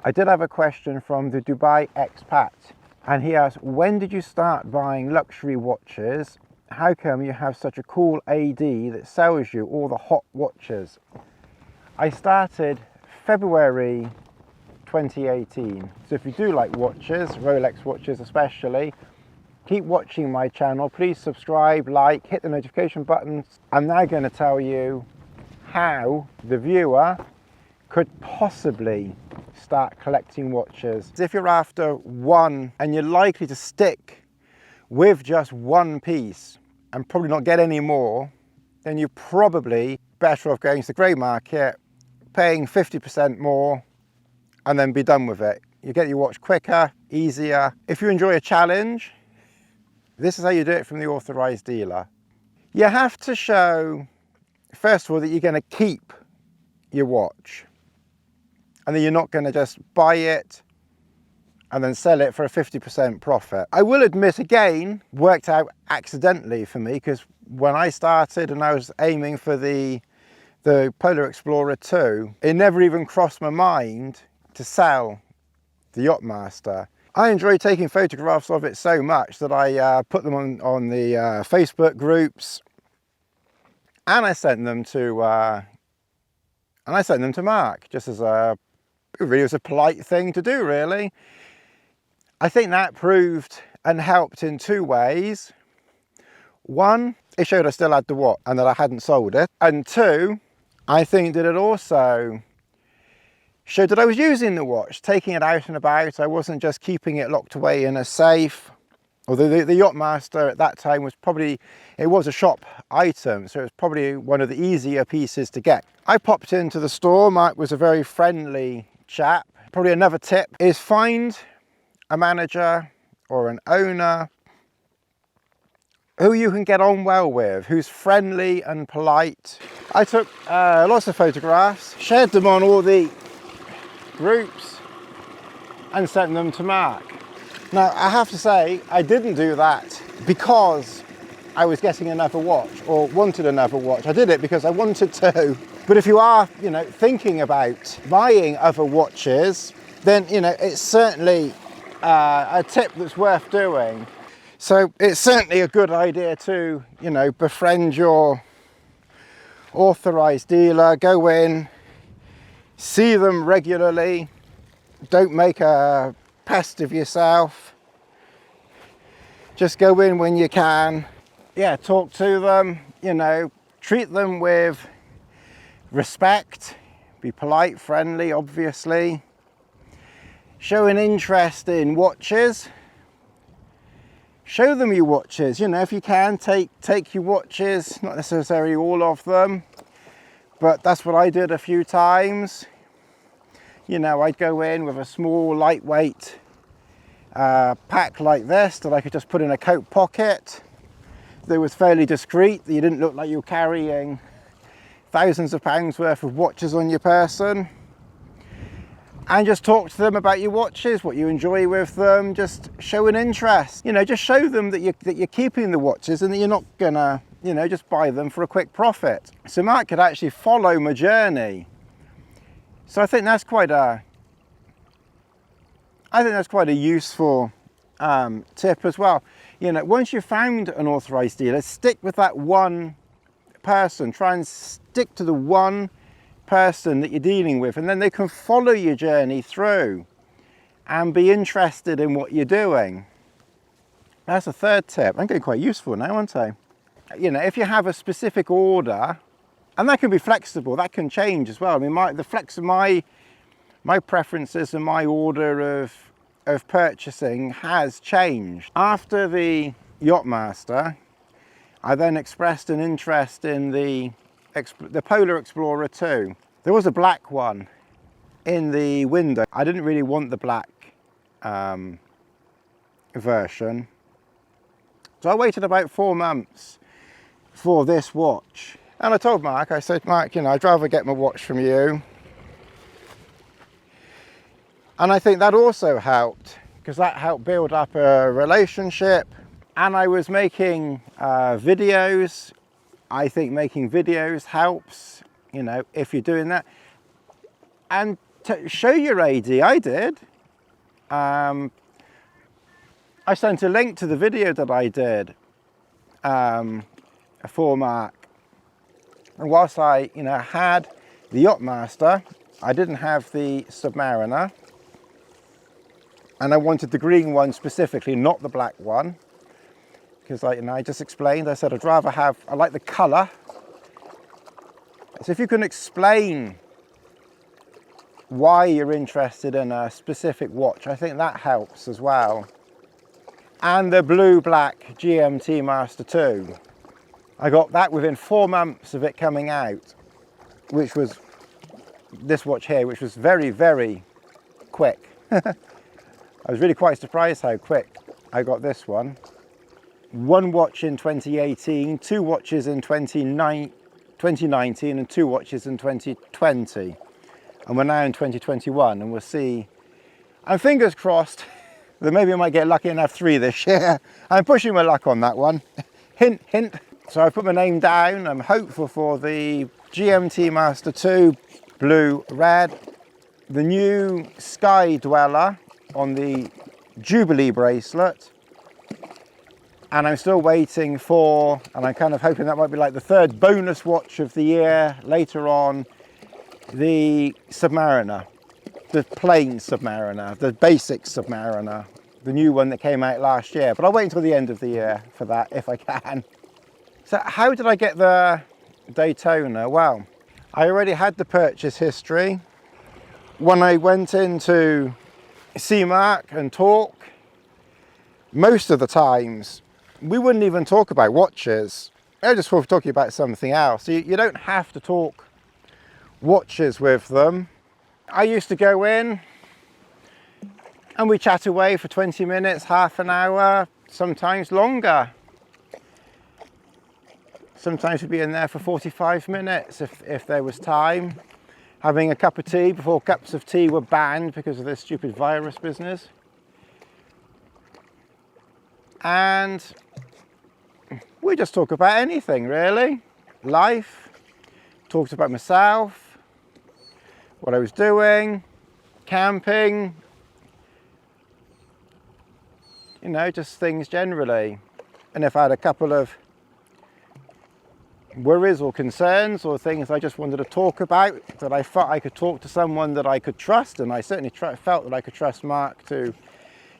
I did have a question from the Dubai expat, and he asked, when did you start buying luxury watches? How come you have such a cool AD that sells you all the hot watches? I started February 2018. So if you do like watches, Rolex watches especially, keep watching my channel. Please subscribe, like, hit the notification buttons. I'm now going to tell you how the viewer could possibly start collecting watches. If you're after one and you're likely to stick with just one piece and probably not get any more, then you're probably better off going to the grey market, paying 50% more, and then be done with it. You get your watch quicker, easier. If you enjoy a challenge, this is how you do it from the authorized dealer. You have to show, first of all, that you're going to keep your watch, and then you're not going to just buy it and then sell it for a 50% profit. I will admit, again, worked out accidentally for me, because when I started and I was aiming for the Polar Explorer 2, it never even crossed my mind to sell the Yacht Master. I enjoy taking photographs of it so much that I put them on the Facebook groups, and I sent them to Mark, just as it really was a polite thing to do, really. I think that proved and helped in two ways. One, it showed I still had the watch and that I hadn't sold it. And two, I think that it also showed that I was using the watch, taking it out and about. I wasn't just keeping it locked away in a safe. Although the Yacht Master at that time was probably, it was a shop item, so it was probably one of the easier pieces to get. I popped into the store. Mark was a very friendly chap. Probably another tip is find a manager or an owner who you can get on well with, who's friendly and polite. I took lots of photographs, shared them on all the groups, and sent them to Mark. Now, I have to say, I didn't do that because I was getting another watch or wanted another watch. I did it because I wanted to. But if you are, thinking about buying other watches, then, it's certainly a tip that's worth doing. So it's certainly a good idea to, befriend your authorized dealer, go in, see them regularly, don't make a pest of yourself. Just go in when you can. Yeah, talk to them, treat them with respect, be polite, friendly, obviously. Show an interest in watches. Show them your watches, if you can, take your watches, not necessarily all of them, but that's what I did a few times. I'd go in with a small, lightweight pack like this that I could just put in a coat pocket. That was fairly discreet, that you didn't look like you were carrying thousands of pounds worth of watches on your person. And just talk to them about your watches, what you enjoy with them. Just show an interest. Just show them that you're keeping the watches and that you're not gonna, just buy them for a quick profit. So Mark could actually follow my journey. So I think that's quite a useful tip as well. Once you've found an authorized dealer, stick with that one person. Try and stick to the one person that you're dealing with, and then they can follow your journey through and be interested in what you're doing. That's a third tip. I'm getting quite useful now, aren't I? If you have a specific order, and that can be flexible, that can change as well. I mean, my preferences and my order of purchasing has changed. After the Yacht Master, I then expressed an interest in the Polar Explorer 2. There was a black one in the window. I didn't really want the black version. So I waited about 4 months for this watch. And I told Mark, I said, Mark, I'd rather get my watch from you. And I think that also helped, because that helped build up a relationship. And I was making videos. I think making videos helps, if you're doing that. And show your AD. I did. I sent a link to the video that I did for Mark. And whilst I, had the Yacht Master, I didn't have the Submariner. And I wanted the green one specifically, not the black one. Because I just explained, I said I like the colour. So if you can explain why you're interested in a specific watch, I think that helps as well. And the blue-black GMT Master 2. I got that within 4 months of it coming out, which was this watch here, which was very, very quick. I was really quite surprised how quick I got this one. 1 watch in 2018, 2 watches in 2019 and 2 watches in 2020. And we're now in 2021 and we'll see. I'm fingers crossed that maybe I might get lucky and have 3 this year. I'm pushing my luck on that one. Hint, hint. So I put my name down. I'm hopeful for the GMT Master 2 blue red, the new Sky Dweller on the Jubilee bracelet, and I'm still waiting for, and I'm kind of hoping that might be like the 3rd bonus watch of the year later on, the Submariner, the plain Submariner, the basic Submariner, the new one that came out last year. But I'll wait until the end of the year for that if I can. So how did I get the Daytona? Well, I already had the purchase history. When I went in to see Mark and talk, most of the times we wouldn't even talk about watches. I just was talking about something else. So you don't have to talk watches with them. I used to go in and we chat away for 20 minutes, half an hour, sometimes longer. Sometimes we'd be in there for 45 minutes if there was time, having a cup of tea before cups of tea were banned because of this stupid virus business. And we just talk about anything really. Life, talked about myself, what I was doing, camping, just things generally. And if I had a couple of worries or concerns or things I just wanted to talk about, that I thought I could talk to someone that I could trust, and I certainly felt that I could trust Mark to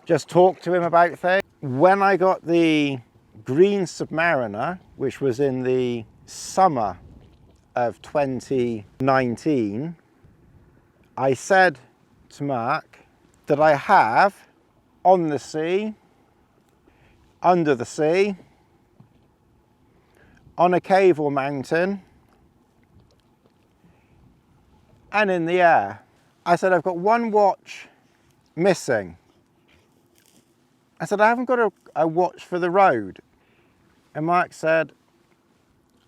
just talk to him about things. When I got the green Submariner, which was in the summer of 2019, I said to Mark that I have on the sea, under the sea, on a cave or mountain, and in the air. I said, I've got 1 watch missing. I said, I haven't got a watch for the road. And Mark said,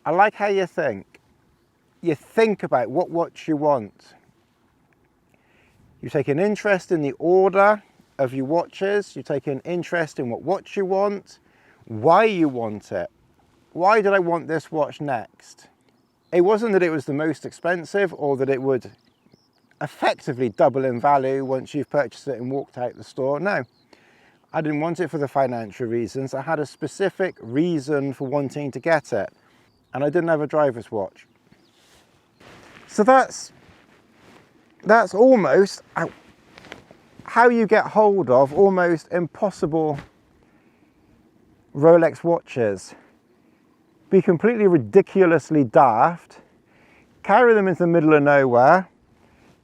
I like how you think. You think about what watch you want. You take an interest in the order of your watches. You take an interest in what watch you want, why you want it. Why did I want this watch next? It wasn't that it was the most expensive or that it would effectively double in value once you've purchased it and walked out the store. No, I didn't want it for the financial reasons. I had a specific reason for wanting to get it, and I didn't have a driver's watch. So that's almost how you get hold of almost impossible Rolex watches. Be completely ridiculously daft, carry them into the middle of nowhere,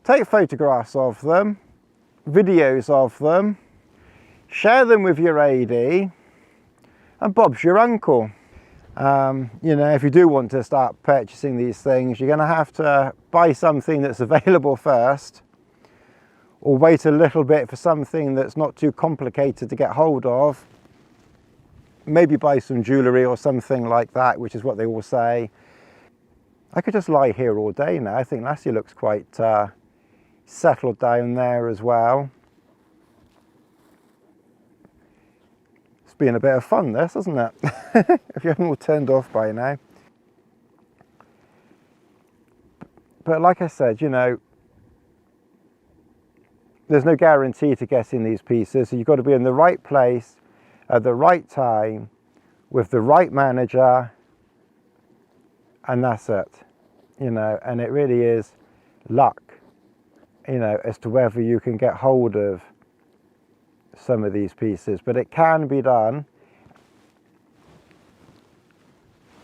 take photographs of them, videos of them, share them with your AD, and Bob's your uncle. If you do want to start purchasing these things, you're going to have to buy something that's available first, or wait a little bit for something that's not too complicated to get hold of. Maybe buy some jewellery or something like that, which is what they all say. I could just lie here all day now. I think Lassie looks quite settled down there as well. It's been a bit of fun this, hasn't it? If you haven't all turned off by now. But like I said, there's no guarantee to getting these pieces, so you've got to be in the right place at the right time with the right manager, and that's it, you know. And it really is luck, you know, as to whether you can get hold of some of these pieces, but it can be done.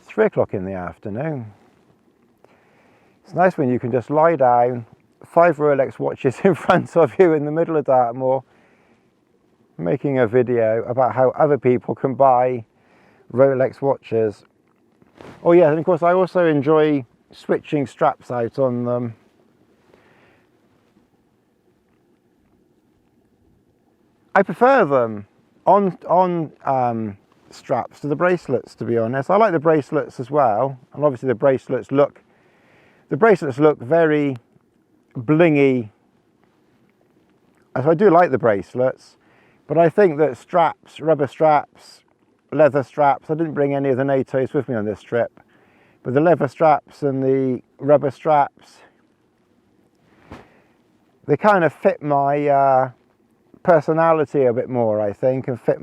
3 o'clock in the afternoon. It's nice when you can just lie down, 5 Rolex watches in front of you in the middle of Dartmoor, making a video about how other people can buy Rolex watches. Oh yeah, and of course I also enjoy switching straps out on them. I prefer them on straps to the bracelets, to be honest. I like the bracelets as well, and obviously the bracelets look very blingy. So I do like the bracelets, but I think that straps, rubber straps, leather straps, I didn't bring any of the NATOs with me on this trip, but the leather straps and the rubber straps, they kind of fit my personality a bit more, I think, and fit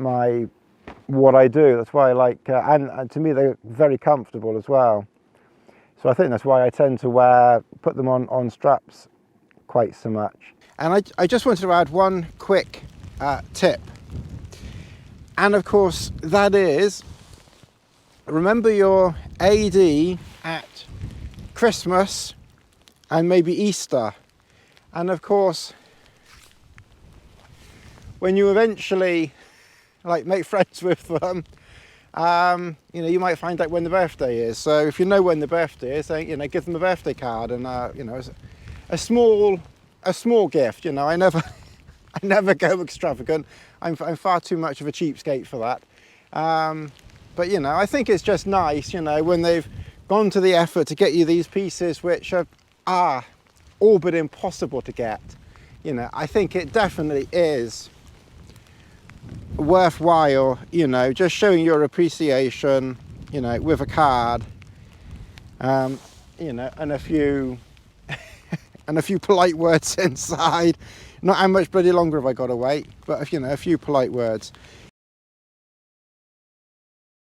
what I do. That's why I like, and to me they're very comfortable as well. So I think that's why I tend to put them on straps quite so much. And I just wanted to add one quick tip. And of course, that is, remember your AD at Christmas and maybe Easter. And of course, when you eventually make friends with them, you know, you might find out when the birthday is. So if you know when the birthday is, then, you know, give them a birthday card, and you know, a small gift. You know, I never go extravagant. I'm far too much of a cheapskate for that. But you know, I think it's just nice, you know, when they've gone to the effort to get you these pieces, which are all but impossible to get. You know, I think it definitely is worthwhile, you know, just showing your appreciation, you know, with a card, you know, and a few polite words inside. Not how much bloody longer have I got to wait, but you know, a few polite words.